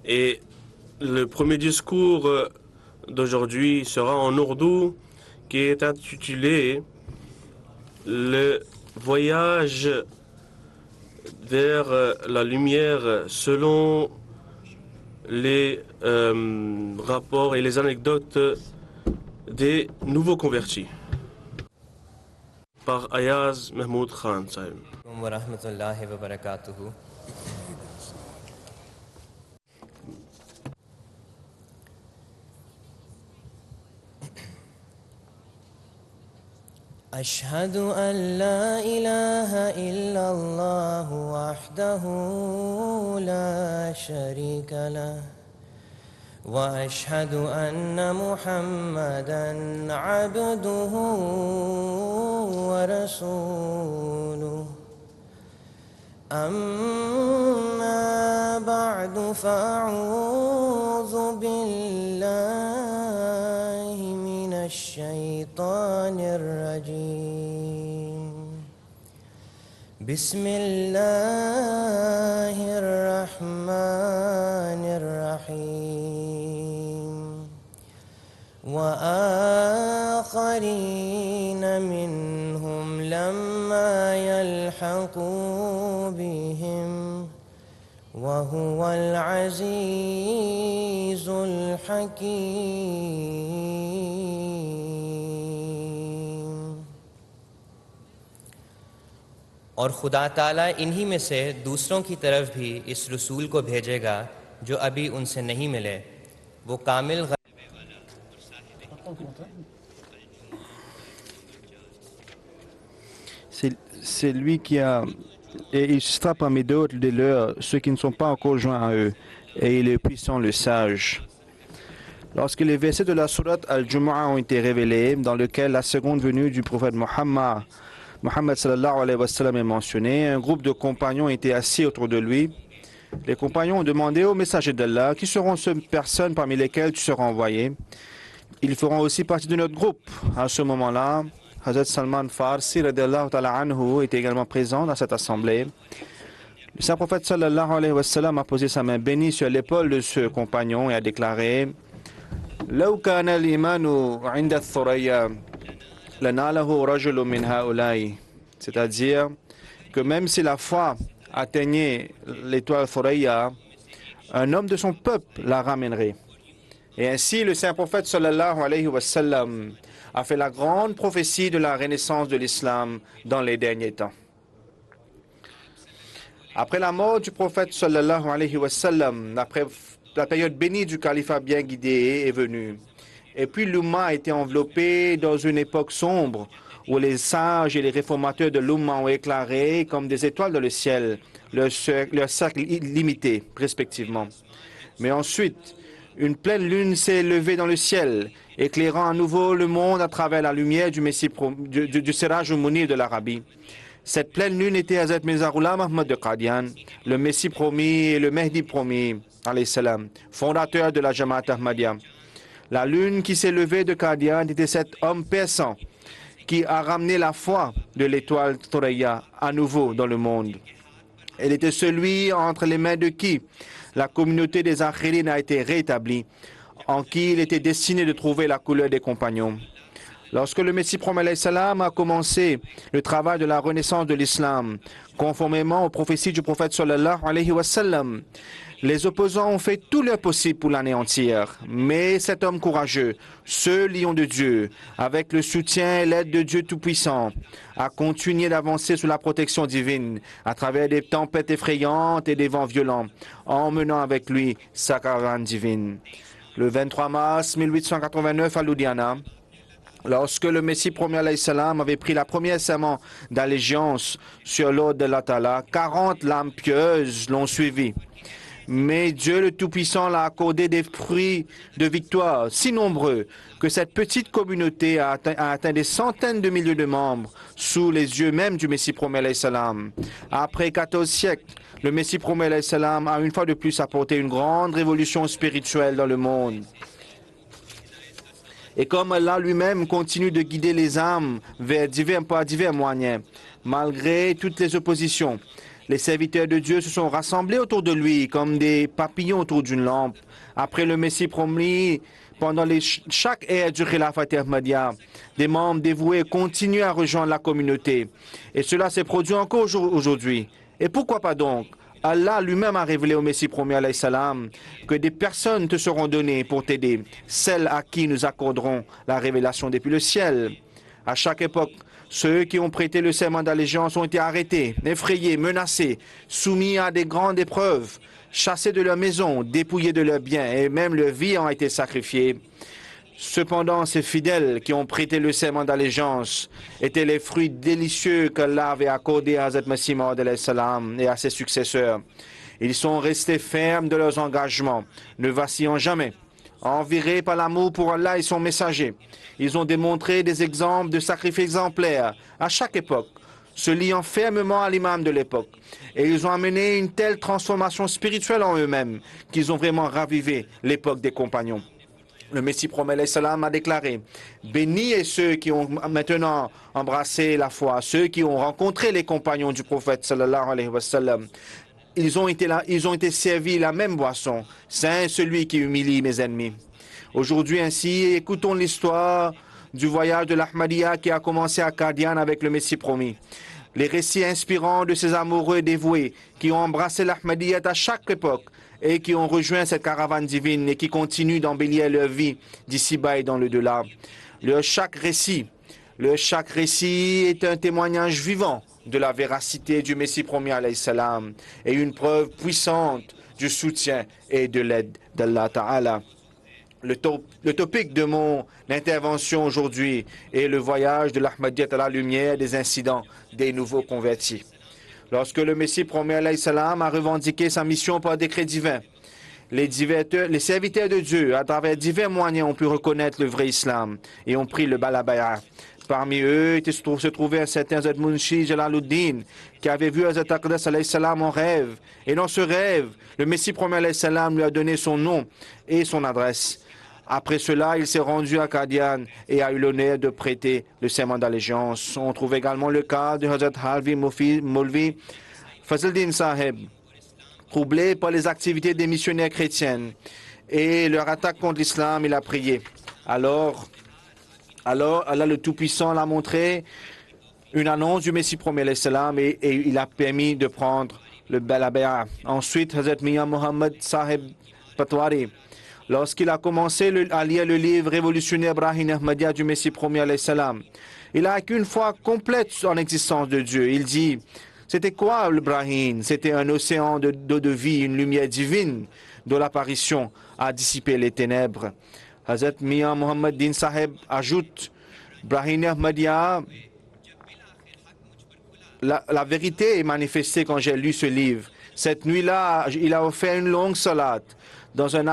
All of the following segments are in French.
Et le premier discours d'aujourd'hui sera en ourdou, qui est intitulé Le voyage vers la lumière selon les rapports et les anecdotes des nouveaux convertis par Ayaz Mahmoud Khan. wa rahmatullahi wa barakatuhu. أشهد أن لا إله إلا الله وحده لا شريك له وأشهد أن محمدًا عبده ورسوله أما بعد فأعوذ بالله من الشيطان الرجيم بسم الله الرحمن الرحيم وآخرين منهم لما يلحقوا بهم وهو العزيز الحكيم. और खुदा ताला इन्हीं में से दूसरों की तरफ भी इस रसूल को भेजेगा जो अभी उनसे नहीं मिले. वो कामिल C'est lui qui a... Et il sera parmi d'autres de leurs, ceux qui ne sont pas encore joints à eux, et il est puissant, le sage. Lorsque les versets de la sourate Al-Jumu'ah ont été révélés, dans lequel la seconde venue du prophète Mohammed sallallahu alayhi wa sallam est mentionnée, un groupe de compagnons était assis autour de lui. Les compagnons ont demandé au messager d'Allah, qui seront ces personnes parmi lesquelles tu seras envoyé? Ils feront aussi partie de notre groupe. À ce moment-là, Hazrat Salman Farsi radiallahu ta'ala anhu était également présent dans cette assemblée. Le saint prophète sallallahu alayhi wa sallam a posé sa main bénie sur l'épaule de ce compagnon et a déclaré لو كان الإيمان عند الثريا لناله رجل من هؤلاء. C'est-à-dire que même si la foi atteignait l'étoile Thuraya, un homme de son peuple la ramènerait. Et ainsi, le saint prophète sallallahu alayhi wa sallam a fait la grande prophétie de la renaissance de l'islam dans les derniers temps. Après la mort du prophète sallallahu alayhi wa sallam, après la période bénie du califat bien guidé est venue. Et puis l'Oumma a été enveloppé dans une époque sombre où les sages et les réformateurs de l'Oumma ont éclairé comme des étoiles dans le ciel, leur cercle limité, respectivement. Mais ensuite, une pleine lune s'est levée dans le ciel, éclairant à nouveau le monde à travers la lumière du Messie du Siraj al-Munir de l'Arabie. Cette pleine lune était Hazrat Mirza Ghulam Ahmad de Qadian, le Messie promis et le Mehdi promis, alayhi salam, fondateur de la Jamaat Ahmadiyya. La lune qui s'est levée de Qadian était cet homme persan qui a ramené la foi de l'étoile Thuraya à nouveau dans le monde. Elle était celui entre les mains de qui la communauté des Akhirines a été rétablie, en qui il était destiné de trouver la couleur des compagnons. Lorsque le Messie promet salam a commencé le travail de la renaissance de l'islam, conformément aux prophéties du prophète sallallahu alayhi wa sallam, les opposants ont fait tout leur possible pour l'anéantir. Mais cet homme courageux, ce lion de Dieu, avec le soutien et l'aide de Dieu Tout-Puissant, a continué d'avancer sous la protection divine à travers des tempêtes effrayantes et des vents violents, emmenant avec lui sa caravane divine. Le 23 mars 1889 à Ludhiana, lorsque le Messie premier alayhi salam avait pris la première serment d'allégeance sur l'ordre d'Allah Ta'ala, 40 lames pieuses l'ont suivi. Mais Dieu le Tout-Puissant l'a accordé des fruits de victoire si nombreux que cette petite communauté a atteint des centaines de milliers de membres sous les yeux même du Messie promet alayhi salam. Après 14 siècles, le Messie promet alayhi salam a une fois de plus apporté une grande révolution spirituelle dans le monde. Et comme Allah lui-même continue de guider les âmes par divers moyens, malgré toutes les oppositions, Les serviteurs de Dieu se sont rassemblés autour de lui comme des papillons autour d'une lampe. Après le Messie promis, pendant chaque ère du Khilafat Ahmadiyya, des membres dévoués continuent à rejoindre la communauté. Et cela s'est produit encore aujourd'hui. Et pourquoi pas donc? Allah lui-même a révélé au Messie promis alayhi salam que des personnes te seront données pour t'aider, celles à qui nous accorderons la révélation depuis le ciel. À chaque époque, ceux qui ont prêté le serment d'allégeance ont été arrêtés, effrayés, menacés, soumis à des grandes épreuves, chassés de leur maison, dépouillés de leurs biens et même leur vie ont été sacrifiée. Cependant, ces fidèles qui ont prêté le serment d'allégeance étaient les fruits délicieux qu'Allah avait accordés à Hazrat Masih Maud alayhi salam et à ses successeurs. Ils sont restés fermes de leurs engagements, ne vacillant jamais. Envirés par l'amour pour Allah et son messager, ils ont démontré des exemples de sacrifices exemplaires à chaque époque, se liant fermement à l'imam de l'époque. Et ils ont amené une telle transformation spirituelle en eux-mêmes qu'ils ont vraiment ravivé l'époque des compagnons. Le Messie promet alayhi salam a déclaré: bénis est ceux qui ont maintenant embrassé la foi, ceux qui ont rencontré les compagnons du prophète sallallahu alayhi wa sallam. Ils ont été servis la même boisson. Saint celui qui humilie mes ennemis. Aujourd'hui ainsi, écoutons l'histoire du voyage de l'Ahmadiyya qui a commencé à Qadian avec le Messie promis. Les récits inspirants de ces amoureux dévoués qui ont embrassé l'Ahmadiyya à chaque époque et qui ont rejoint cette caravane divine et qui continuent d'embellir leur vie d'ici-bas et dans le delà. Chaque récit est un témoignage vivant de la véracité du Messie promis alayhi salam et une preuve puissante du soutien et de l'aide d'Allah Ta'ala. Le topic de mon intervention aujourd'hui est le voyage de l'Ahmadiyya à la lumière des incidents des nouveaux convertis. Lorsque le Messie promis alayhi salam a revendiqué sa mission par décret divin, les serviteurs de Dieu, à travers divers moyens, ont pu reconnaître le vrai islam et ont pris le balabaya. Parmi eux se trouvait un certain Hazrat Munshi Jalaluddin qui avait vu Hazrat Aqdas alayhi salam en rêve. Et dans ce rêve, le Messie promis alayhi salam lui a donné son nom et son adresse. Après cela, il s'est rendu à Qadian et a eu l'honneur de prêter le serment d'allégeance. On trouve également le cas de Hazrat Halvi Molvi Fazldin Sahib, troublé par les activités des missionnaires chrétiennes et leur attaque contre l'islam, il a prié. Alors, Allah le Tout-Puissant l'a montré une annonce du Messie promis alayhi salam et il a permis de prendre le balabaya. Ensuite, Hazrat Mian Muhammad Sahib Patwari, lorsqu'il a commencé à lire le livre révolutionnaire Brahim Ahmadiyya du Messie promis alayhi salam, il a acquis une foi complète en l'existence de Dieu. Il dit: c'était quoi le Brahim? C'était un océan d'eau de vie, une lumière divine dont l'apparition a dissipé les ténèbres. Hazrat Mian Muhammad Din Sahib ajoute: Brahim Ahmadiyya, la vérité est manifestée quand j'ai lu ce livre. Cette nuit-là, il a offert une longue salade dans un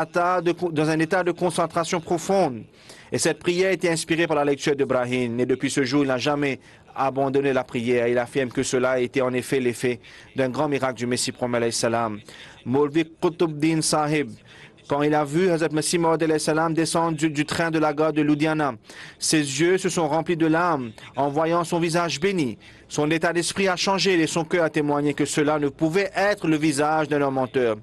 état de concentration profonde. Et cette prière était inspirée par la lecture de Brahim. Et depuis ce jour, il n'a jamais abandonné la prière. Il affirme que cela était en effet l'effet d'un grand miracle du Messie promis alayhi salam. Maulvi Qutbuddin Sahib, quand il a vu Hazrat Masih Maud alayhi salam descendre du train de la gare de Ludhiana, ses yeux se sont remplis de larmes en voyant son visage béni. Son état d'esprit a changé et son cœur a témoigné que cela ne pouvait être le visage d'un homme menteur.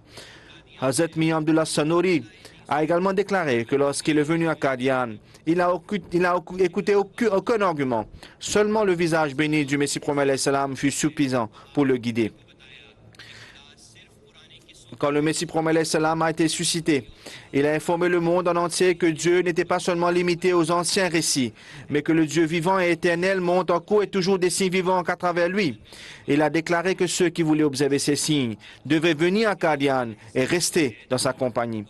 Hazrat Mian Abdullah Sanouri a également déclaré que lorsqu'il est venu à Qadian, il n'a écouté aucun argument. Seulement le visage béni du Messie promis alayhi salam fut suffisant pour le guider. Quand le Messie promis alayhi salam a été suscité, il a informé le monde en entier que Dieu n'était pas seulement limité aux anciens récits, mais que le Dieu vivant et éternel monte en cours et toujours des signes vivants qu'à travers lui. Il a déclaré que ceux qui voulaient observer ces signes devaient venir à Qadian et rester dans sa compagnie.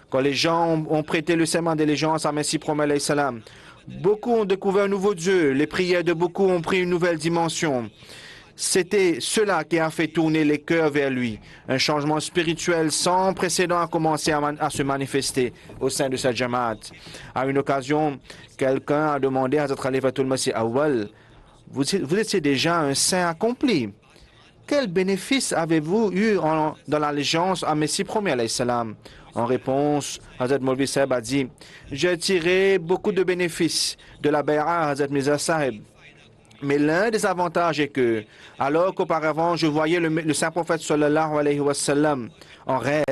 Quand les gens ont prêté le serment d'allégeance à Messie promis alayhi salam, beaucoup ont découvert un nouveau Dieu. Les prières de beaucoup ont pris une nouvelle dimension. C'était cela qui a fait tourner les cœurs vers lui. Un changement spirituel sans précédent a commencé à se manifester au sein de sa Jamaat. À une occasion, quelqu'un a demandé à Hazrat Khalifatul Masih Awwal: vous étiez déjà un saint accompli. Quel bénéfice avez-vous eu dans l'allégeance à Messie promis alayhi salam? En réponse, Hazrat Maulvi Sahib a dit: j'ai tiré beaucoup de bénéfices de la bay'a Hazrat Mirza Sahib. Mais l'un des avantages est que, alors qu'auparavant je voyais le saint prophète sallallahu alayhi wa sallam en rêve,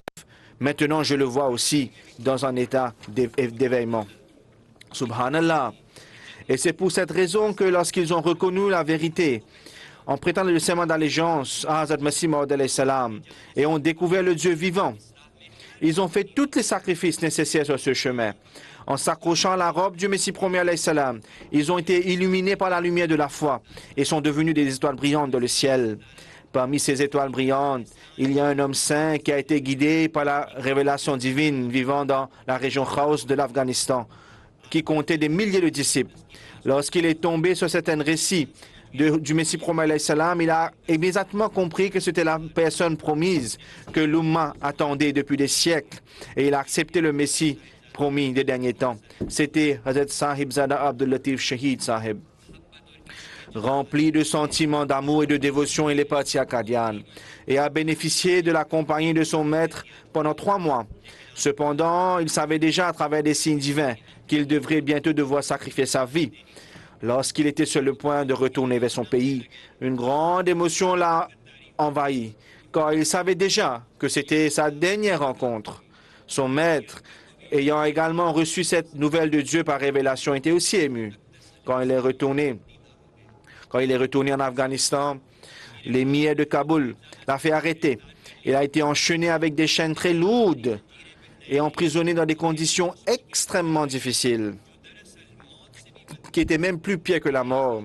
maintenant je le vois aussi dans un état d'éveillement. Subhanallah. Et c'est pour cette raison que lorsqu'ils ont reconnu la vérité, en prêtant le serment d'allégeance à Hazrat Masih Maud alayhi salam et ont découvert le Dieu vivant, ils ont fait tous les sacrifices nécessaires sur ce chemin. En s'accrochant à la robe du Messie premier alayhi salam, ils ont été illuminés par la lumière de la foi et sont devenus des étoiles brillantes dans le ciel. Parmi ces étoiles brillantes, il y a un homme saint qui a été guidé par la révélation divine vivant dans la région Khaos de l'Afghanistan, qui comptait des milliers de disciples. Lorsqu'il est tombé sur certains récits du Messie promis alayhi salam, il a immédiatement compris que c'était la personne promise que l'Ummah attendait depuis des siècles et il a accepté le Messie promis des derniers temps. C'était Hazrat Sahib Zada Abdul Latif Shahid Sahib. Rempli de sentiments d'amour et de dévotion, il est parti à Qadian et a bénéficié de la compagnie de son maître pendant 3 mois. Cependant, il savait déjà à travers des signes divins qu'il devrait bientôt devoir sacrifier sa vie. Lorsqu'il était sur le point de retourner vers son pays, une grande émotion l'a envahi, car il savait déjà que c'était sa dernière rencontre. Son maître, ayant également reçu cette nouvelle de Dieu par révélation, était aussi ému. Quand il est retourné en Afghanistan, l'émir de Kaboul l'a fait arrêter. Il a été enchaîné avec des chaînes très lourdes et emprisonné dans des conditions extrêmement difficiles, qui étaient même plus pires que la mort.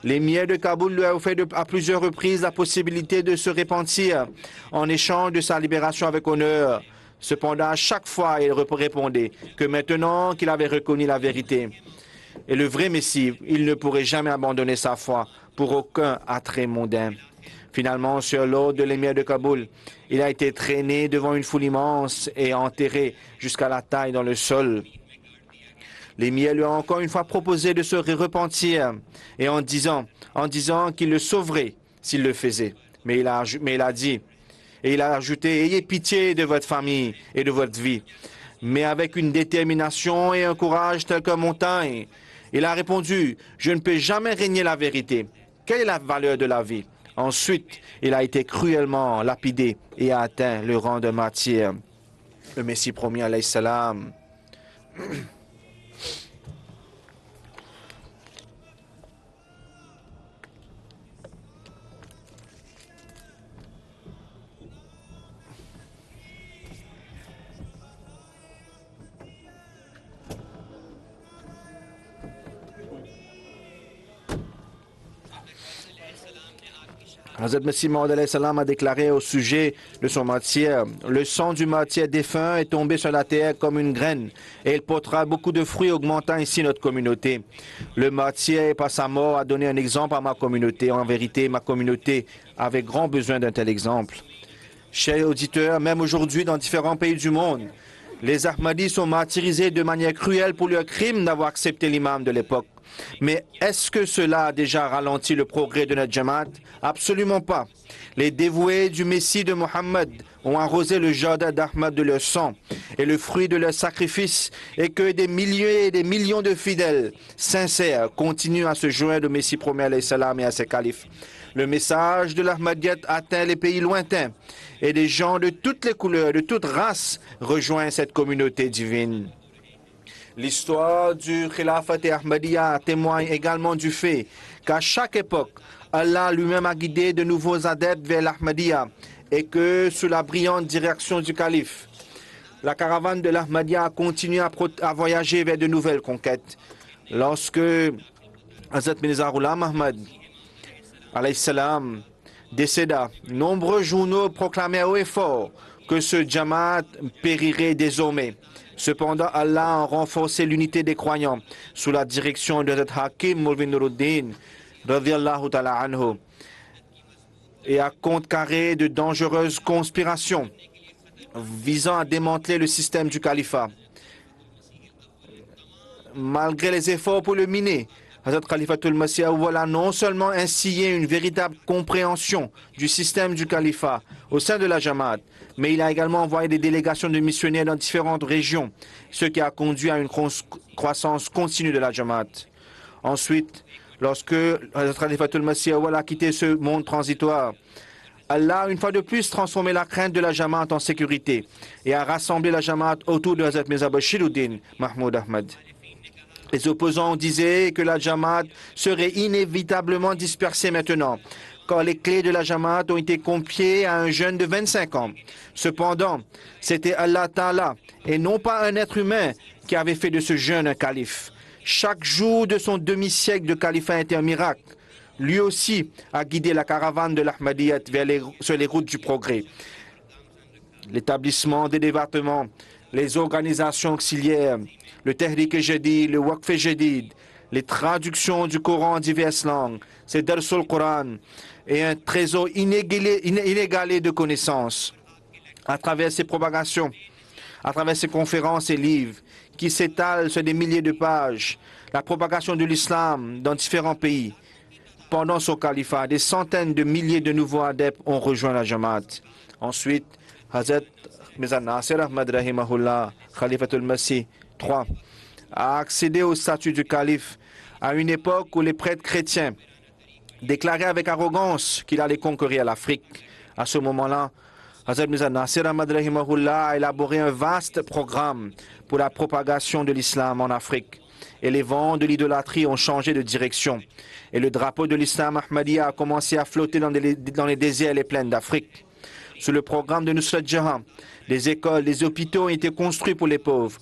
L'émir de Kaboul lui a offert à plusieurs reprises la possibilité de se repentir en échange de sa libération avec honneur. Cependant, à chaque fois, il répondait que maintenant qu'il avait reconnu la vérité et le vrai Messie, il ne pourrait jamais abandonner sa foi pour aucun attrait mondain. Finalement, sur l'ordre de l'émir de Kaboul, il a été traîné devant une foule immense et enterré jusqu'à la taille dans le sol. L'émir lui a encore une fois proposé de se repentir et en disant qu'il le sauverait s'il le faisait. Mais il a ajouté, ayez pitié de votre famille et de votre vie. Mais avec une détermination et un courage tel qu'une montagne, il a répondu, je ne peux jamais régner la vérité. Quelle est la valeur de la vie? Ensuite, il a été cruellement lapidé et a atteint le rang de martyr. Le Messie promis alayhi salam. Hazrat Masih Maud alayhi salam a déclaré au sujet de son martyr, le sang du martyr défunt est tombé sur la terre comme une graine et il portera beaucoup de fruits, augmentant ainsi notre communauté. Le martyr, par sa mort, a donné un exemple à ma communauté. En vérité, ma communauté avait grand besoin d'un tel exemple. Chers auditeurs, même aujourd'hui dans différents pays du monde, les Ahmadis sont martyrisés de manière cruelle pour leur crime d'avoir accepté l'imam de l'époque. Mais est-ce que cela a déjà ralenti le progrès de notre Jamaat? Absolument pas. Les dévoués du Messie de Mohammed ont arrosé le jardin d'Ahmad de leur sang et le fruit de leur sacrifice, et que des milliers et des millions de fidèles sincères continuent à se joindre au Messie promis alayhi salam et à ses califes. Le message de l'Ahmadiyyat atteint les pays lointains et des gens de toutes les couleurs, de toutes races rejoignent cette communauté divine. L'histoire du Khilafat et Ahmadiyya témoigne également du fait qu'à chaque époque, Allah lui-même a guidé de nouveaux adeptes vers l'Ahmadiyya et que, sous la brillante direction du calife, la caravane de l'Ahmadiyya a continué à voyager vers de nouvelles conquêtes. Lorsque Hazrat Mirza Ghulam Ahmad alayhi salam décéda, nombreux journaux proclamèrent haut et fort que ce Jamaat périrait désormais. Cependant, Allah a renforcé l'unité des croyants sous la direction de Hazrat Hakim Maulvi Nuruddin radiyallahu ta'ala anhu et a contrecarré de dangereuses conspirations visant à démanteler le système du califat. Malgré les efforts pour le miner, Hazrat Khalifatul Masih a non seulement instillé une véritable compréhension du système du califat au sein de la Jamaat, mais il a également envoyé des délégations de missionnaires dans différentes régions, ce qui a conduit à une croissance continue de la Jamaat. Ensuite, lorsque Hazrat Khalifatul Masih Awwal a quitté ce monde transitoire, Allah a une fois de plus transformé la crainte de la Jamaat en sécurité et a rassemblé la Jamaat autour de Hazrat Mirza Bashiruddin Mahmoud Ahmad. Les opposants disaient que la Jamaat serait inévitablement dispersée maintenant, car les clés de la Jamaat ont été confiées à un jeune de 25 ans. Cependant, c'était Allah Ta'ala et non pas un être humain qui avait fait de ce jeune un calife. Chaque jour de son demi-siècle de califat était un miracle. Lui aussi a guidé la caravane de l'Ahmadiyyat sur les routes du progrès. L'établissement des départements, les organisations auxiliaires, le Tehrik Jadid, le Waqf Jadid, les traductions du Coran en diverses langues, c'est Darsul Quran et un trésor inégalé de connaissances. À travers ces propagations, à travers ces conférences et livres qui s'étalent sur des milliers de pages, la propagation de l'islam dans différents pays. Pendant son califat, des centaines de milliers de nouveaux adeptes ont rejoint la Jamaat. Ensuite, Hazrat Mirza Nasir Ahmad Rahimahullah, Khalifatul Masih III, a accédé au statut du calife à une époque où les prêtres chrétiens déclaraient avec arrogance qu'il allait conquérir l'Afrique. À ce moment-là, Hazrat Mirza Nasir Ahmad Rahimahullah a élaboré un vaste programme pour la propagation de l'islam en Afrique. Et les vents de l'idolâtrie ont changé de direction. Et le drapeau de l'islam Ahmadiyya a commencé à flotter dans les déserts et les plaines d'Afrique. Sous le programme de Nusrat Jahan, des écoles, des hôpitaux ont été construits pour les pauvres.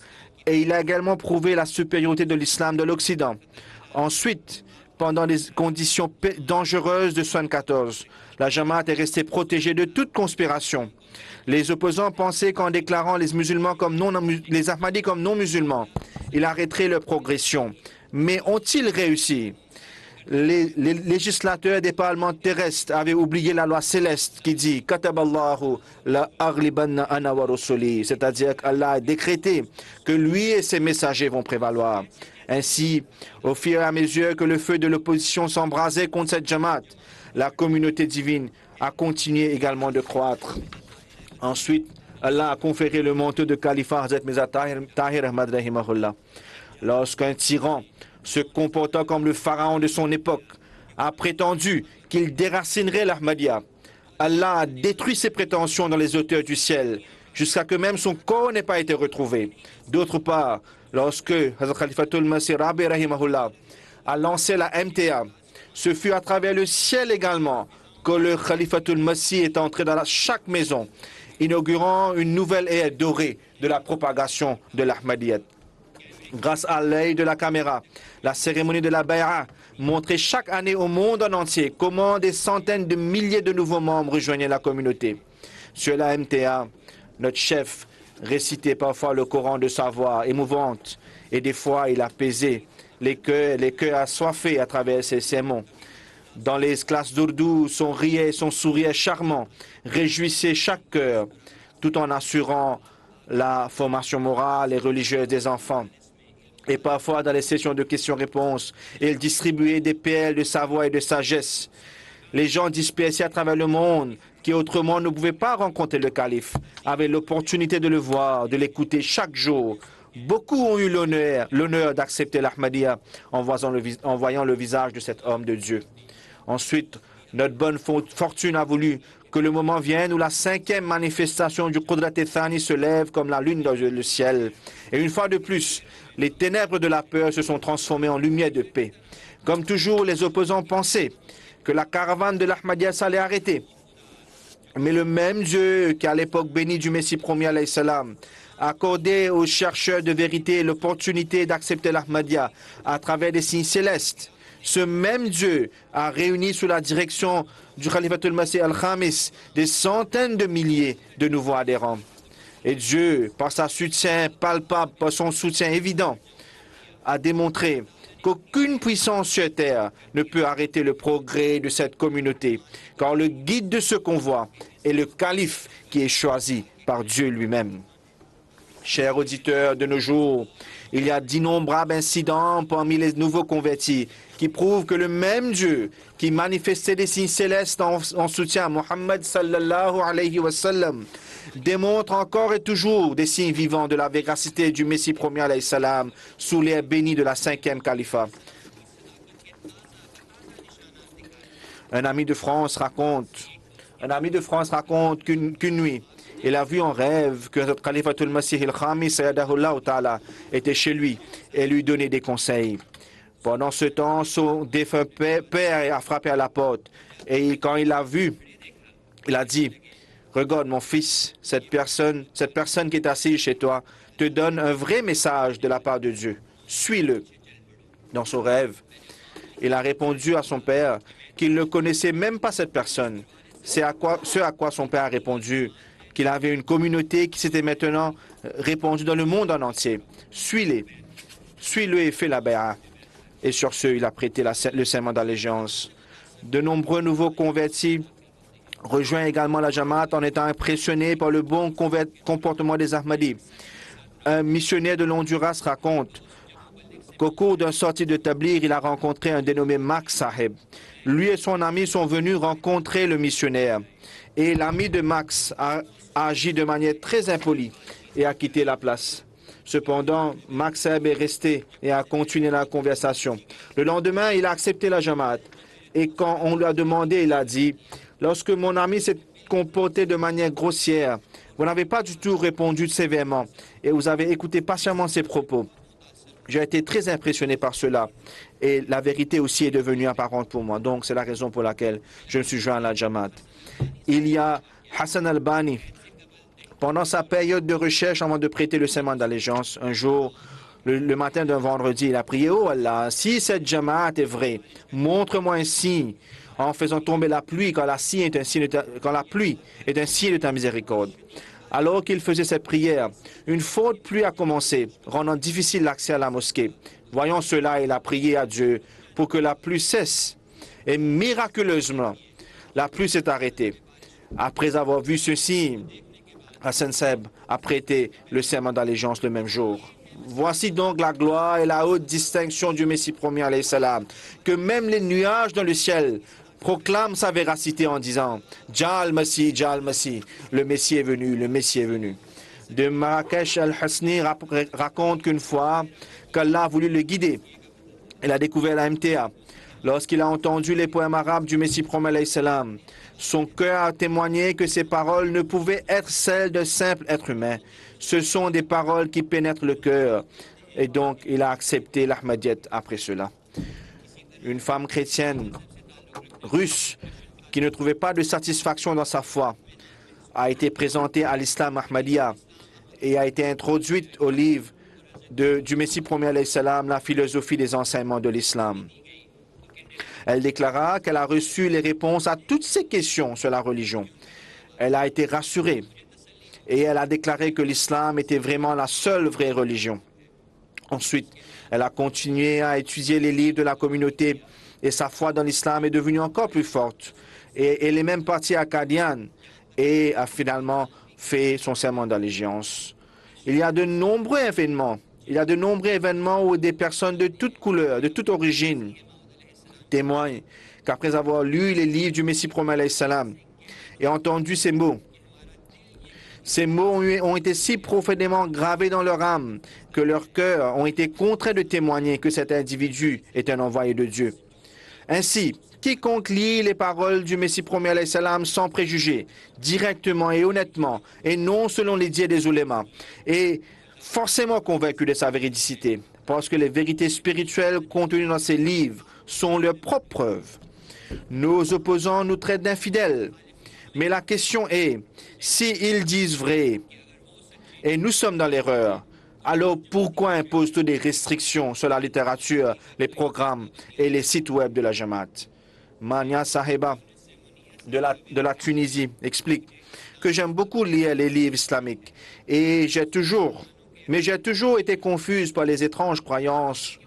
Et il a également prouvé la supériorité de l'islam de l'Occident. Ensuite, pendant les conditions dangereuses de 1974, la Jamaat est restée protégée de toute conspiration. Les opposants pensaient qu'en déclarant les Ahmadis comme non musulmans, il arrêterait leur progression. Mais ont-ils réussi? Les législateurs des parlements terrestres avaient oublié la loi céleste qui dit « Kataballahu la aghlibanna ana wa rusuli », c'est-à-dire qu'Allah a décrété que lui et ses messagers vont prévaloir. Ainsi, au fur et à mesure que le feu de l'opposition s'embrasait contre cette Jamaat, la communauté divine a continué également de croître. Ensuite, Allah a conféré le manteau de califat à Hazrat Mirza Tahir Ahmad Rahimahullah. Lorsqu'un tyran, se comportant comme le pharaon de son époque, a prétendu qu'il déracinerait l'Ahmadiyya, Allah a détruit ses prétentions dans les hauteurs du ciel, jusqu'à que même son corps n'ait pas été retrouvé. D'autre part, lorsque Hazrat Khalifatul Masih Rabi Rahimahullah a lancé la MTA, ce fut à travers le ciel également que le Khalifatul Masih est entré dans chaque maison, inaugurant une nouvelle ère dorée de la propagation de l'Ahmadiyyat. Grâce à l'œil de la caméra, la cérémonie de la Bay'a montrait chaque année au monde en entier comment des centaines de milliers de nouveaux membres rejoignaient la communauté. Sur la MTA, notre chef récitait parfois le Coran de sa voix émouvante et des fois il apaisait les cœurs assoiffés à travers ses sermons. Dans les classes d'Ourdou, son sourire charmant réjouissait chaque cœur, tout en assurant la formation morale et religieuse des enfants. Et parfois, dans les sessions de questions-réponses, il distribuait des perles de savoir et de sagesse. Les gens dispersés à travers le monde, qui autrement ne pouvaient pas rencontrer le calife, avaient l'opportunité de le voir, de l'écouter chaque jour. Beaucoup ont eu l'honneur d'accepter l'Ahmadiyya en voyant le visage de cet homme de Dieu. Ensuite, notre bonne fortune a voulu que le moment vienne où la 5e manifestation du Qudrat-e-Thani se lève comme la lune dans le ciel. Et une fois de plus, les ténèbres de la peur se sont transformées en lumière de paix. Comme toujours, les opposants pensaient que la caravane de l'Ahmadiyya s'allait arrêter. Mais le même Dieu qui, à l'époque bénie du Messie premier, alayhi salam, accordait aux chercheurs de vérité l'opportunité d'accepter l'Ahmadiyya à travers des signes célestes, ce même Dieu a réuni sous la direction du Khalifatul Masih al-Khamis des centaines de milliers de nouveaux adhérents. Et Dieu, par son soutien palpable, par son soutien évident, a démontré qu'aucune puissance sur terre ne peut arrêter le progrès de cette communauté, car le guide de ce convoi est le calife qui est choisi par Dieu lui-même. Chers auditeurs, de nos jours, il y a d'innombrables incidents parmi les nouveaux convertis qui prouvent que le même Dieu qui manifestait des signes célestes en soutien à Muhammad sallallahu alayhi wa sallam démontre encore et toujours des signes vivants de la véracité du Messie premier alayhi salam sous l'air béni de la 5e califat. Un ami de France raconte qu'une nuit, il a vu en rêve que notre Khalifatul Masih al-Khamis Sayyadahullah Ta'ala était chez lui et lui donnait des conseils. Pendant ce temps, son défunt père a frappé à la porte et quand il l'a vu, il a dit: regarde mon fils, cette personne qui est assise chez toi te donne un vrai message de la part de Dieu. Suis-le. Dans son rêve, il a répondu à son père qu'il ne connaissait même pas cette personne. C'est ce à quoi son père a répondu qu'il avait une communauté qui s'était maintenant répandue dans le monde en entier. Suis-le et fais la béa. Et sur ce, il a prêté le serment d'allégeance. De nombreux nouveaux convertis rejoignent également la Jamaat en étant impressionnés par le bon comportement des Ahmadis. Un missionnaire de l'Honduras raconte qu'au cours d'un sortie de Tablir, il a rencontré un dénommé Max Saheb. Lui et son ami sont venus rencontrer le missionnaire. Et l'ami de Max a agi de manière très impolie et a quitté la place. Cependant, Max Saheb est resté et a continué la conversation. Le lendemain, il a accepté la Jamaat. Et quand on lui a demandé, il a dit: lorsque mon ami s'est comporté de manière grossière, vous n'avez pas du tout répondu sévèrement et vous avez écouté patiemment ses propos. J'ai été très impressionné par cela et la vérité aussi est devenue apparente pour moi. Donc, c'est la raison pour laquelle je me suis joint à la Jamaat. Il y a Hassan al-Bani. Pendant sa période de recherche avant de prêter le serment d'allégeance, un jour, le matin d'un vendredi, il a prié: oh Allah, si cette Jamaat est vraie, montre-moi un signe en faisant tomber la pluie quand la pluie est un signe de ta miséricorde. Alors qu'il faisait cette prière, une forte pluie a commencé, rendant difficile l'accès à la mosquée. Voyant cela, il a prié à Dieu pour que la pluie cesse. Et miraculeusement, la pluie s'est arrêtée. Après avoir vu ceci, Hassan Saheb a prêté le serment d'allégeance le même jour. Voici donc la gloire et la haute distinction du Messie premier, alayhi salam, que même les nuages dans le ciel proclament sa véracité en disant: Jal Masih, le Messie est venu, le Messie est venu. De Marrakech al-Hasni raconte qu'une fois qu'Allah a voulu le guider, il a découvert la MTA. Lorsqu'il a entendu les poèmes arabes du Messie premier, alayhi salam, son cœur a témoigné que ces paroles ne pouvaient être celles d'un simple être humain. Ce sont des paroles qui pénètrent le cœur. Et donc, il a accepté l'Ahmadiyyat après cela. Une femme chrétienne russe qui ne trouvait pas de satisfaction dans sa foi a été présentée à l'islam Ahmadiyya et a été introduite au livre du Messie premier, alayhi salam, la philosophie des enseignements de l'islam. Elle déclara qu'elle a reçu les réponses à toutes ses questions sur la religion. Elle a été rassurée et elle a déclaré que l'islam était vraiment la seule vraie religion. Ensuite, elle a continué à étudier les livres de la communauté et sa foi dans l'islam est devenue encore plus forte. Et elle est même partie à Qadian et a finalement fait son serment d'allégeance. Il y a de nombreux événements. Où des personnes de toutes couleurs, de toute origine, témoignent qu'après avoir lu les livres du Messie premier, alayhi salam, et entendu ces mots ont été si profondément gravés dans leur âme que leurs cœurs ont été contraints de témoigner que cet individu est un envoyé de Dieu. Ainsi, quiconque lit les paroles du Messie premier, alayhi salam, sans préjugés, directement et honnêtement, et non selon les dires des oulémas, est forcément convaincu de sa véridicité, parce que les vérités spirituelles contenues dans ces livres sont leurs propres preuves. Nos opposants nous traitent d'infidèles, mais la question est, s'ils disent vrai, et nous sommes dans l'erreur, alors pourquoi imposent-ils des restrictions sur la littérature, les programmes et les sites web de la Jamaat? Mania Saheba de la Tunisie explique que j'aime beaucoup lire les livres islamiques et j'ai toujours été confuse par les étranges croyances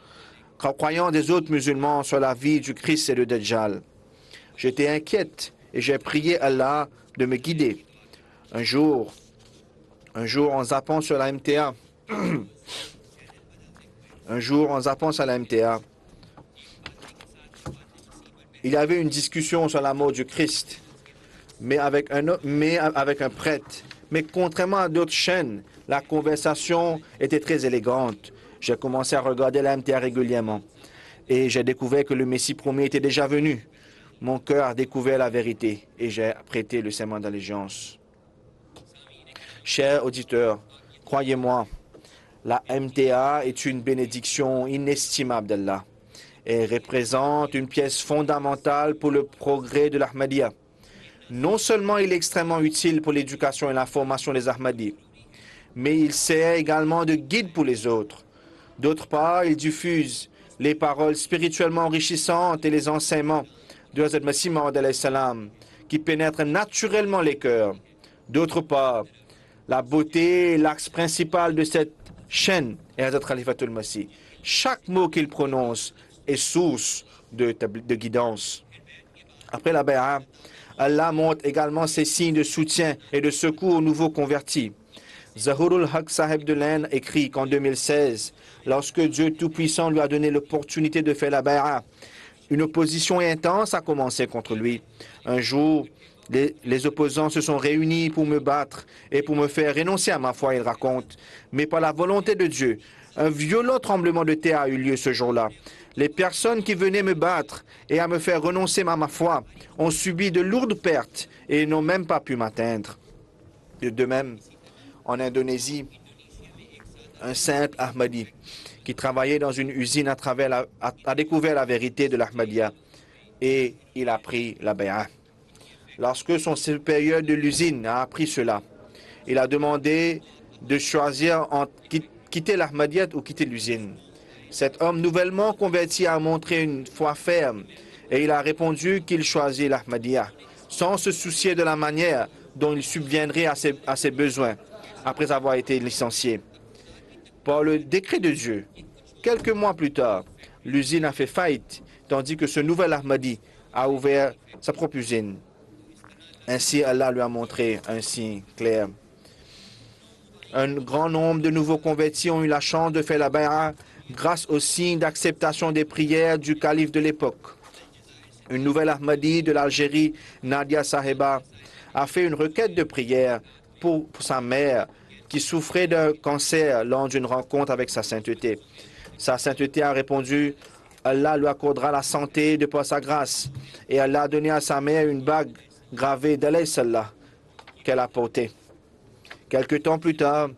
des autres musulmans sur la vie du Christ et de Dajjal. J'étais inquiète et j'ai prié Allah de me guider. Un jour, en zappant sur la MTA, il y avait une discussion sur la mort du Christ, mais avec un prêtre. Mais contrairement à d'autres chaînes, la conversation était très élégante. J'ai commencé à regarder la MTA régulièrement et j'ai découvert que le Messie premier était déjà venu. mon cœur a découvert la vérité et j'ai prêté le serment d'allégeance. Chers auditeurs, croyez-moi, la MTA est une bénédiction inestimable d'Allah et représente une pièce fondamentale pour le progrès de l'Ahmadiyya. Non seulement il est extrêmement utile pour l'éducation et la formation des Ahmadis, mais il sert également de guide pour les autres. D'autre part, il diffuse les paroles spirituellement enrichissantes et les enseignements de Hazrat Masih Maud alayhi salam qui pénètrent naturellement les cœurs. D'autre part, la beauté est l'axe principal de cette chaîne est Hazrat Khalifatul Masih. Chaque mot qu'il prononce est source de guidance. Après la bay'a, Allah montre également ses signes de soutien et de secours aux nouveaux convertis. Zahurul Haq Sahib de l'Inde écrit qu'en 2016, lorsque Dieu Tout-Puissant lui a donné l'opportunité de faire la bay'a, une opposition intense a commencé contre lui. Un jour, les opposants se sont réunis pour me battre et pour me faire renoncer à ma foi, il raconte. Mais par la volonté de Dieu, un violent tremblement de terre a eu lieu ce jour-là. Les personnes qui venaient me battre et à me faire renoncer à ma foi ont subi de lourdes pertes et n'ont même pas pu m'atteindre. De même, en Indonésie, un simple Ahmadi qui travaillait dans une usine a découvert la vérité de l'Ahmadiyya et il a pris la bay'a. Lorsque son supérieur de l'usine a appris cela, il a demandé de choisir entre quitter l'Ahmadiyya ou quitter l'usine. Cet homme nouvellement converti a montré une foi ferme et il a répondu qu'il choisit l'Ahmadiyya sans se soucier de la manière dont il subviendrait à ses besoins après avoir été licencié. Par le décret de Dieu, quelques mois plus tard, l'usine a fait faillite tandis que ce nouvel Ahmadi a ouvert sa propre usine. Ainsi, Allah lui a montré un signe clair. Un grand nombre de nouveaux convertis ont eu la chance de faire la bay'a grâce au signe d'acceptation des prières du calife de l'époque. Une nouvelle Ahmadi de l'Algérie, Nadia Saheba, a fait une requête de prière pour sa mère qui souffrait d'un cancer lors d'une rencontre avec sa sainteté. Sa sainteté a répondu, Allah lui accordera la santé de par sa grâce. Et Allah a donné à sa mère une bague gravée d'Alayhi Sallah qu'elle a portée. Quelque temps plus tard,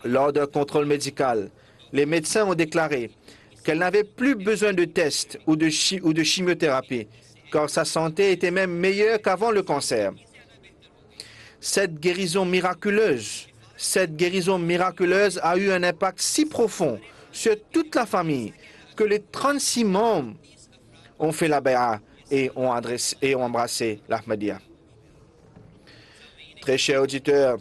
lors d'un contrôle médical, les médecins ont déclaré qu'elle n'avait plus besoin de tests ou de chimiothérapie, car sa santé était même meilleure qu'avant le cancer. Cette guérison miraculeuse a eu un impact si profond sur toute la famille que les 36 membres ont fait la bay'a et ont embrassé l'Ahmadiyya. Très chers auditeurs,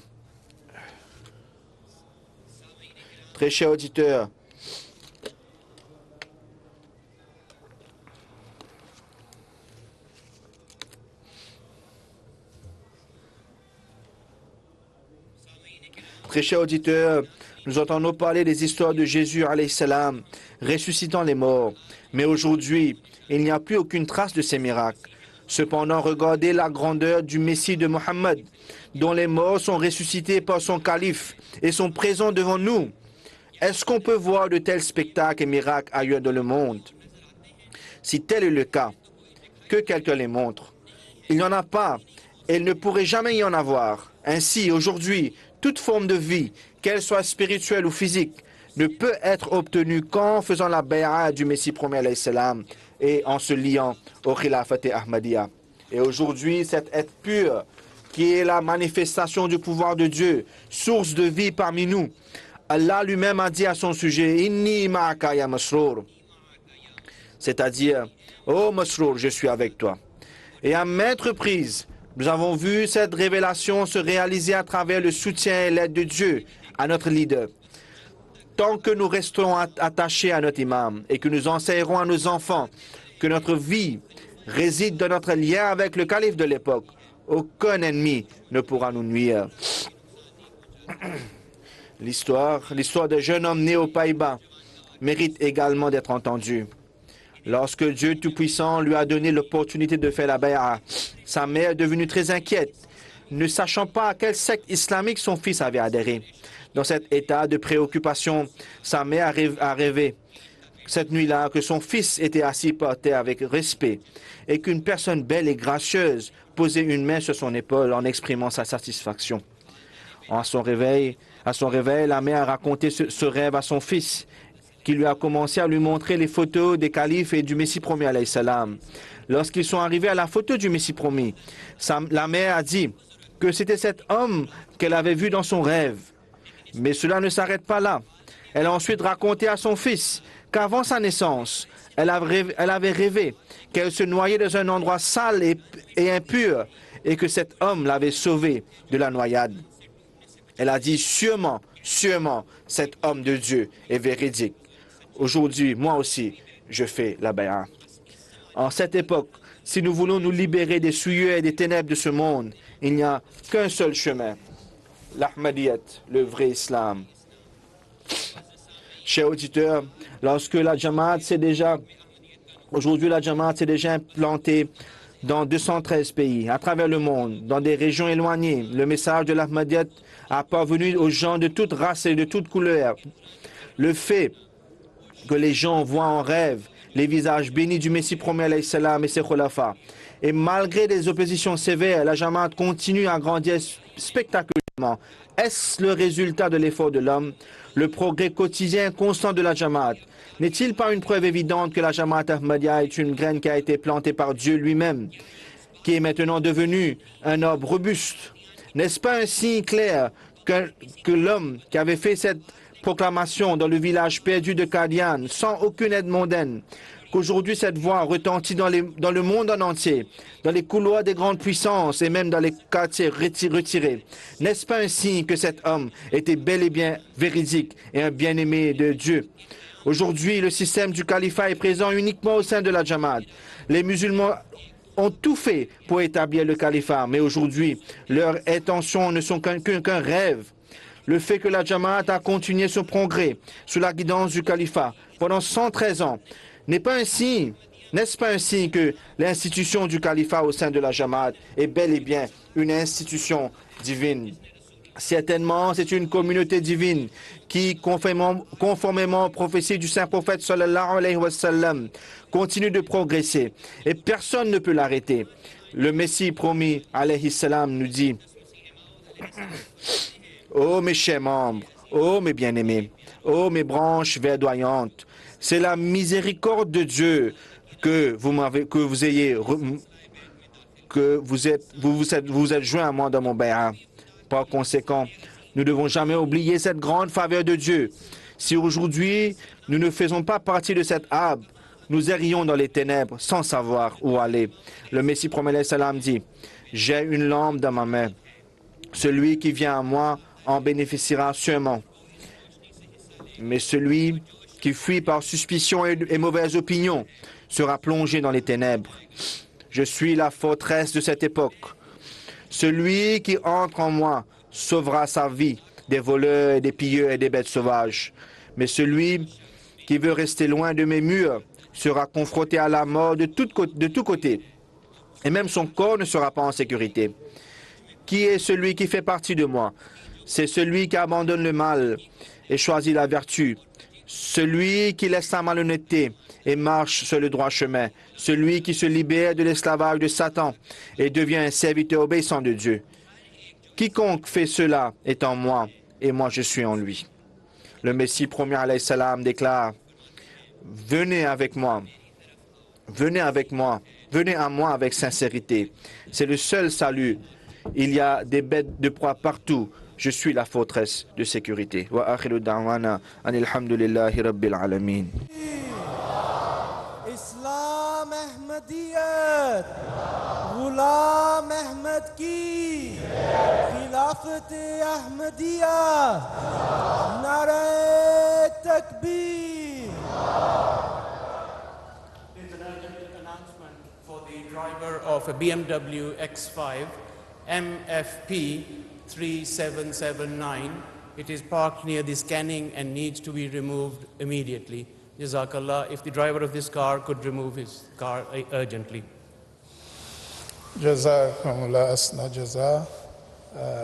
nous entendons parler des histoires de Jésus, alayhi salam, ressuscitant les morts. Mais aujourd'hui, il n'y a plus aucune trace de ces miracles. Cependant, regardez la grandeur du Messie de Mohammed, dont les morts sont ressuscités par son calife et sont présents devant nous. Est-ce qu'on peut voir de tels spectacles et miracles ailleurs dans le monde? Si tel est le cas, que quelqu'un les montre. Il n'y en a pas et il ne pourrait jamais y en avoir. Ainsi, aujourd'hui, toute forme de vie, qu'elle soit spirituelle ou physique, ne peut être obtenue qu'en faisant la bay'a du Messie premier alayhi salam et en se liant au Khilafat Ahmadiyya. Et aujourd'hui, cette être pure, qui est la manifestation du pouvoir de Dieu, source de vie parmi nous, Allah lui-même a dit à son sujet, Inni ma'aka ya Masrour, c'est-à-dire, oh Masrour, je suis avec toi. Et à maintes reprises, nous avons vu cette révélation se réaliser à travers le soutien et l'aide de Dieu à notre leader. Tant que nous resterons attachés à notre imam et que nous enseignerons à nos enfants que notre vie réside dans notre lien avec le calife de l'époque, aucun ennemi ne pourra nous nuire. L'histoire d'un jeune homme né aux Pays-Bas mérite également d'être entendue. Lorsque Dieu Tout-Puissant lui a donné l'opportunité de faire la bay'a, sa mère est devenue très inquiète, ne sachant pas à quelle secte islamique son fils avait adhéré. Dans cet état de préoccupation, sa mère a rêvé cette nuit-là que son fils était assis par terre avec respect et qu'une personne belle et gracieuse posait une main sur son épaule en exprimant sa satisfaction. À son réveil, la mère a raconté ce rêve à son fils, qui lui a commencé à lui montrer les photos des califes et du Messie promis alayhi salam. Lorsqu'ils sont arrivés à la photo du Messie promis, la mère a dit que c'était cet homme qu'elle avait vu dans son rêve. Mais cela ne s'arrête pas là. Elle a ensuite raconté à son fils qu'avant sa naissance, elle avait rêvé qu'elle se noyait dans un endroit sale et impur et que cet homme l'avait sauvée de la noyade. Elle a dit sûrement, cet homme de Dieu est véridique. Aujourd'hui, moi aussi, je fais la bay'a. En cette époque, si nous voulons nous libérer des souillures et des ténèbres de ce monde, il n'y a qu'un seul chemin, l'Ahmadiyyat, le vrai islam. Chers auditeurs, lorsque la Jamaat aujourd'hui la Jamaat s'est déjà implantée dans 213 pays, à travers le monde, dans des régions éloignées, le message de l'Ahmadiyyat a parvenu aux gens de toute race et de toute couleur. Le fait que les gens voient en rêve les visages bénis du Messie promis alayhi salam et ses khulafa. Et malgré des oppositions sévères, la Jamaat continue à grandir spectaculairement. Est-ce le résultat de l'effort de l'homme, le progrès quotidien constant de la Jamaat? N'est-il pas une preuve évidente que la Jamaat Ahmadiyya est une graine qui a été plantée par Dieu lui-même, qui est maintenant devenue un arbre robuste? N'est-ce pas un signe clair que l'homme qui avait fait cette proclamation dans le village perdu de Qadian, sans aucune aide mondaine, qu'aujourd'hui cette voix retentit dans le monde en entier, dans les couloirs des grandes puissances et même dans les quartiers retirés? N'est-ce pas un signe que cet homme était bel et bien véridique et un bien-aimé de Dieu? Aujourd'hui, le système du califat est présent uniquement au sein de la Jamaat. Les musulmans ont tout fait pour établir le califat, mais aujourd'hui, leurs intentions ne sont qu'un rêve. Le fait que la Jamaat a continué son progrès sous la guidance du califat pendant 113 ans n'est-ce pas un signe que l'institution du califat au sein de la Jamaat est bel et bien une institution divine? Certainement, c'est une communauté divine qui, conformément aux prophéties du saint prophète sallallahu alayhi wa sallam, continue de progresser et personne ne peut l'arrêter. Le Messie promis alayhi salam nous dit: ô mes chers membres, ô mes bien-aimés, ô mes branches verdoyantes, c'est la miséricorde de Dieu que vous êtes joints à moi dans mon bay'a. Par conséquent, nous ne devons jamais oublier cette grande faveur de Dieu. Si aujourd'hui nous ne faisons pas partie de cet arbre, nous errions dans les ténèbres sans savoir où aller. Le Messie promis alayhi salam dit: j'ai une lampe dans ma main. Celui qui vient à moi en bénéficiera sûrement. Mais celui qui fuit par suspicion et mauvaise opinion sera plongé dans les ténèbres. Je suis la forteresse de cette époque. Celui qui entre en moi sauvera sa vie des voleurs, des pilleurs et des bêtes sauvages. Mais celui qui veut rester loin de mes murs sera confronté à la mort de tous côtés. Et même son corps ne sera pas en sécurité. Qui est celui qui fait partie de moi? C'est celui qui abandonne le mal et choisit la vertu. Celui qui laisse sa malhonnêteté et marche sur le droit chemin. Celui qui se libère de l'esclavage de Satan et devient un serviteur obéissant de Dieu. Quiconque fait cela est en moi et moi je suis en lui. Le Messie promis alayhi salam déclare: venez avec moi, venez à moi avec sincérité. C'est le seul salut. Il y a des bêtes de proie partout. Je suis la forteresse de sécurité. Wa akhiru da'wana anil hamdulillahi rabbil alamin. Islam Ahmadiyyat, Ghulam Ahmad ki, Khilafat Ahmadiyya, Nare Takbir. There's an urgent announcement for the driver of a BMW X5 MFP 3779. It is parked near the scanning and needs to be removed immediately. Jazakallah, if the driver of this car could remove his car urgently. Jazakumullah asna jaza.